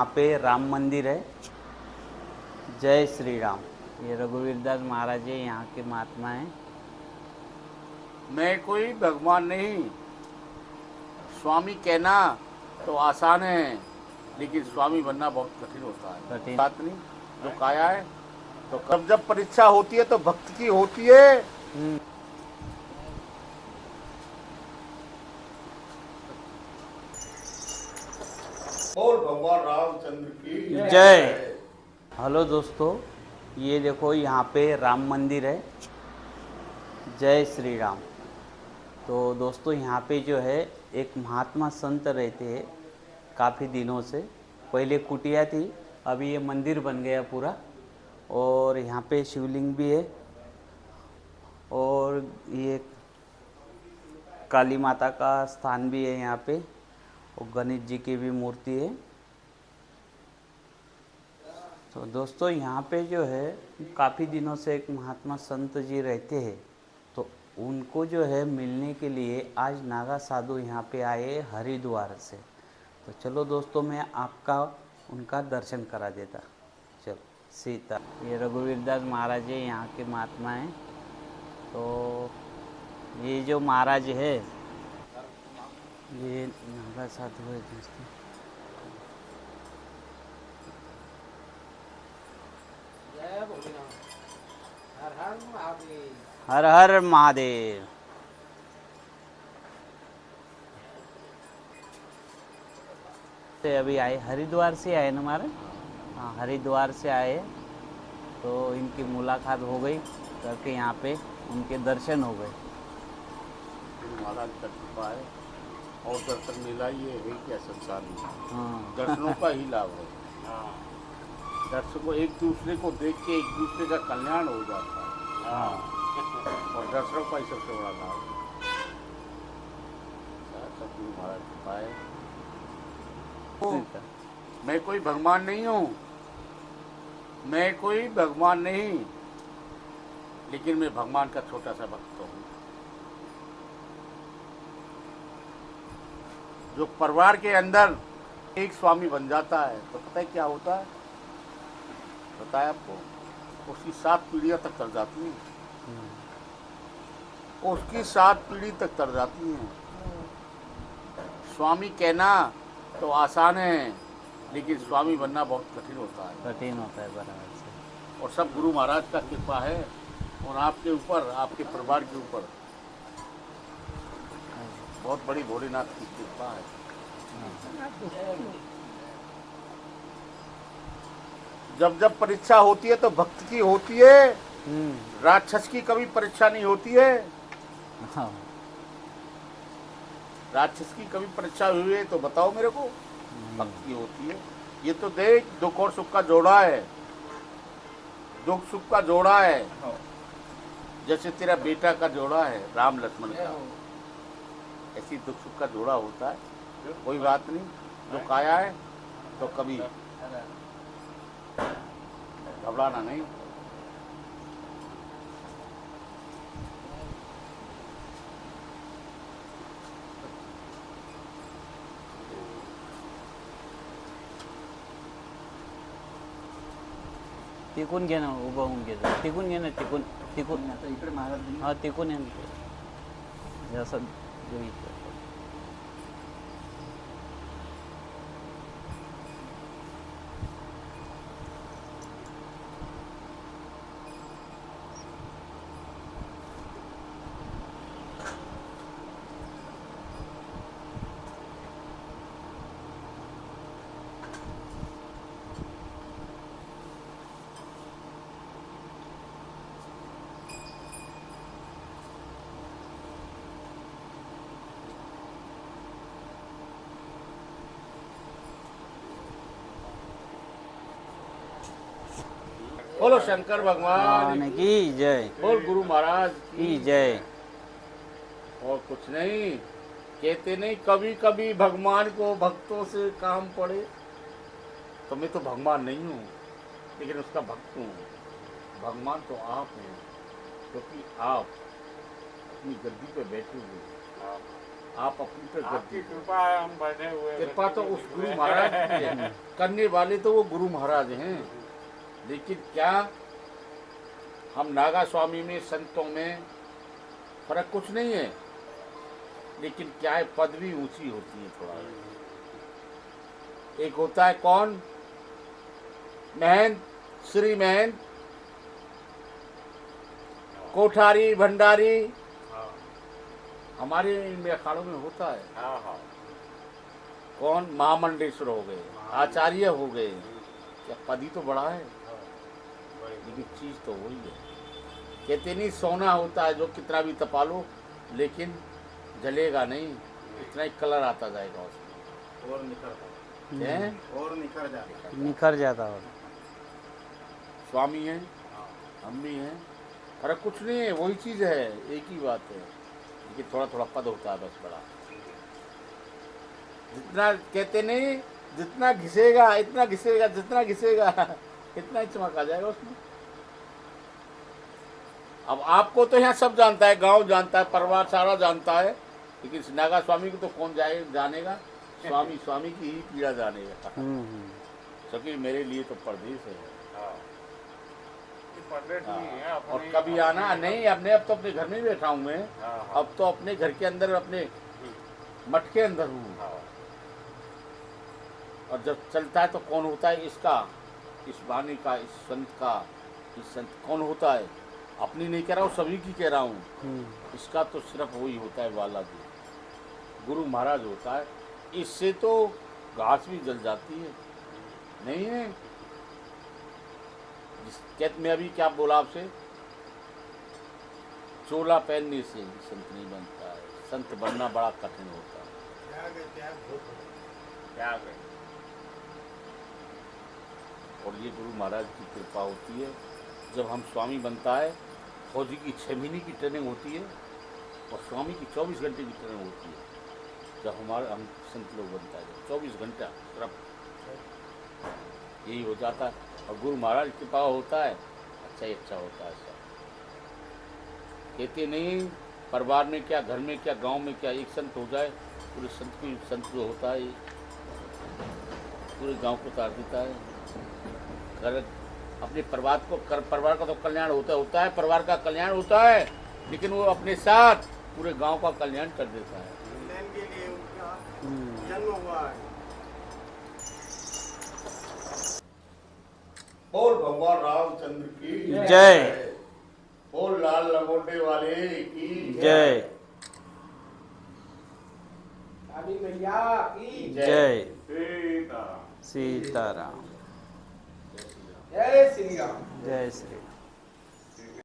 यहाँ पे राम मंदिर है। जय श्री राम। ये रघुवीर दास महाराज जी यहाँ के महात्मा हैं। मैं कोई भगवान नहीं। स्वामी कहना तो आसान है, लेकिन स्वामी बनना बहुत कठिन होता है। कठिन। बात नहीं, जो काया है तो कब जब परीक्षा होती है तो भक्त की होती है। बोल भगवान रामचंद्र की जय। हेलो दोस्तों, ये देखो यहाँ पे राम मंदिर है। जय श्री राम। तो दोस्तों यहाँ पे जो है एक महात्मा संत रहते हैं काफ़ी दिनों से। पहले कुटिया थी, अभी ये मंदिर बन गया पूरा। और यहाँ पे शिवलिंग भी है और ये काली माता का स्थान भी है यहाँ पे, और गणेश जी की भी मूर्ति है। तो दोस्तों यहाँ पे जो है काफ़ी दिनों से एक महात्मा संत जी रहते हैं, तो उनको जो है मिलने के लिए आज नागा साधु यहाँ पे आए हरिद्वार से। तो चलो दोस्तों, मैं आपका उनका दर्शन करा देता। चलो सीता। ये रघुवीर दास महाराज जी यहाँ के महात्मा हैं। तो ये जो महाराज है ये नागा साधु है दोस्तों। हर हर महादेव। तो अभी आए हरिद्वार से आए ना महाराज। हाँ, हरिद्वार से आए तो इनकी मुलाकात हो गई करके यहाँ पे उनके दर्शन हो गए। महाराज का कृपा है और दर्शन मिला, ये है क्या संसार में। हाँ। दर्शनों का ही लाभ है। दर्शन को एक दूसरे को देख के एक दूसरे का कल्याण हो जाता है। हाँ। और दर्शनों का ही सबसे बड़ा लाभ है। सतगुरु महाराज कृपा है। मैं कोई भगवान नहीं हूँ, मैं कोई भगवान नहीं, लेकिन मैं भगवान का छोटा सा भक्त हूँ। जो परिवार के अंदर एक स्वामी बन जाता है तो पता है क्या होता है, बताया आपको, उसकी 7 पीढ़ियां तक तर जाती हैं। उसकी 7 पीढ़ी तक तर जाती हैं। स्वामी कहना तो आसान है, लेकिन स्वामी बनना बहुत कठिन होता है। कठिन होता है बराबर से। और सब गुरु महाराज का कृपा है और आपके ऊपर, आपके परिवार के ऊपर बहुत बड़ी भोलेनाथ की कृपा है। जब जब परीक्षा होती है तो भक्त की होती है, राक्षस की कभी परीक्षा नहीं होती है। हाँ। राक्षस की कभी परीक्षा हुई है तो बताओ मेरे को। भक्त की होती है। ये तो देख, दुख और सुख का जोड़ा है। दुख सुख का जोड़ा है, जैसे तेरा बेटा का जोड़ा है राम लक्ष्मण का, ऐसी दुख सुख का जोड़ा होता है। कोई बात नहीं, जो काया है तो कभी घबराना नहीं। तिकून घे ना, उभं होऊन घे. तिकून घे ना, तिकून तिकून. इकडे महाराज हा तिकून आहे ना ते. असं बघितलं. बोलो शंकर भगवान की जय. बोल गुरु महाराज की जय. और कुछ नहीं कहते नहीं, कभी कभी भगवान को भक्तों से काम पड़े तो मैं तो भगवान नहीं हूँ, लेकिन उसका भक्त हूँ। भगवान तो आप हैं, क्योंकि आप अपनी गद्दी पे बैठे हुए हैं। आप अपनी पे कर आपकी दीजिए। कृपा है, हम बने हुए कृपा तो उस गुरु महाराज की है, करने वाले तो वो गुरु महाराज हैं। लेकिन क्या हम नागा स्वामी में, संतों में फर्क कुछ नहीं है, लेकिन क्या है, पदवी ऊंची होती है थोड़ा। एक होता है कौन, महंत, श्री महंत, कोठारी, भंडारी, हाँ हमारे इनमें अखाड़ों में होता है। हाँ हाँ कौन, महामंडेश्वर हो गए, आचार्य हो गए। क्या पद ही तो बड़ा है, लेकिन चीज तो वही है। कहते नहीं सोना होता है जो कितना भी तपा लो, लेकिन जलेगा नहीं, इतना ही कलर आता जाएगा उसमें। और निकल हैं? और निकल जाएगा। निखर जाता हो। स्वामी हैं, हम भी हैं, फर्क कुछ नहीं है, वही चीज है, एक ही बात है, लेकिन थोड़ा थोड़ा पद होता है बस बड़ा। जितना कहते नहीं, जितना घिसेगा इतना घिसेगा, जितना घिसेगा इतना ही चमक आ जाएगा उसमें। अब आपको तो यहाँ सब जानता है, गांव जानता है, परिवार सारा जानता है, लेकिन इस नागा स्वामी को तो कौन जानेगा। स्वामी स्वामी की ही पीड़ा जानेगा, क्योंकि मेरे लिए तो परदेश है। हाँ ये परदेश नहीं है हाँ, और अपने, कभी आना नहीं, अपने अब तो अपने घर में बैठा हूँ मैं। हाँ, हाँ। अब तो अपने घर के अंदर, अपने मठ के अंदर हूँ। हाँ और जब चलता है तो कौन होता है इसका, इस वाणी का, इस संत का, इस संत कौन होता है, अपनी नहीं कह रहा हूँ, सभी की कह रहा हूँ। इसका तो सिर्फ वही होता है, बालाजी गुरु महाराज होता है। इससे तो घास भी जल जाती है, नहीं है। जिस कहत में अभी क्या बोला आपसे, चोला पहनने से संत नहीं बनता है, संत बनना बड़ा कठिन होता है। क्या करें। और ये गुरु महाराज की कृपा होती है। जब हम स्वामी बनता है, फौजी की 6 महीने की ट्रेनिंग होती है, और स्वामी की 24 घंटे की ट्रेनिंग होती है। जब हम संत लोग बनता है, 24 घंटा सिर्फ यही हो जाता है। और गुरु महाराज की कृपा होता है, अच्छा ही अच्छा होता है सब। कहते नहीं, परिवार में क्या, घर में क्या, गांव में क्या, एक संत हो जाए, पूरे संत जो होता है पूरे गांव को उतार देता है। घर अपने परिवार का तो कल्याण होता है, परिवार का कल्याण होता है, लेकिन वो अपने साथ पूरे गांव का कल्याण कर देता है। के लिए उनका जन्म हुआ है। बोल भगवान रामचंद्र की जय। बोल लाल लंगोटे वाले की जय। काली मैया की जय। सीताराम। सीताराम। जय श्री राम। जय श्री राम।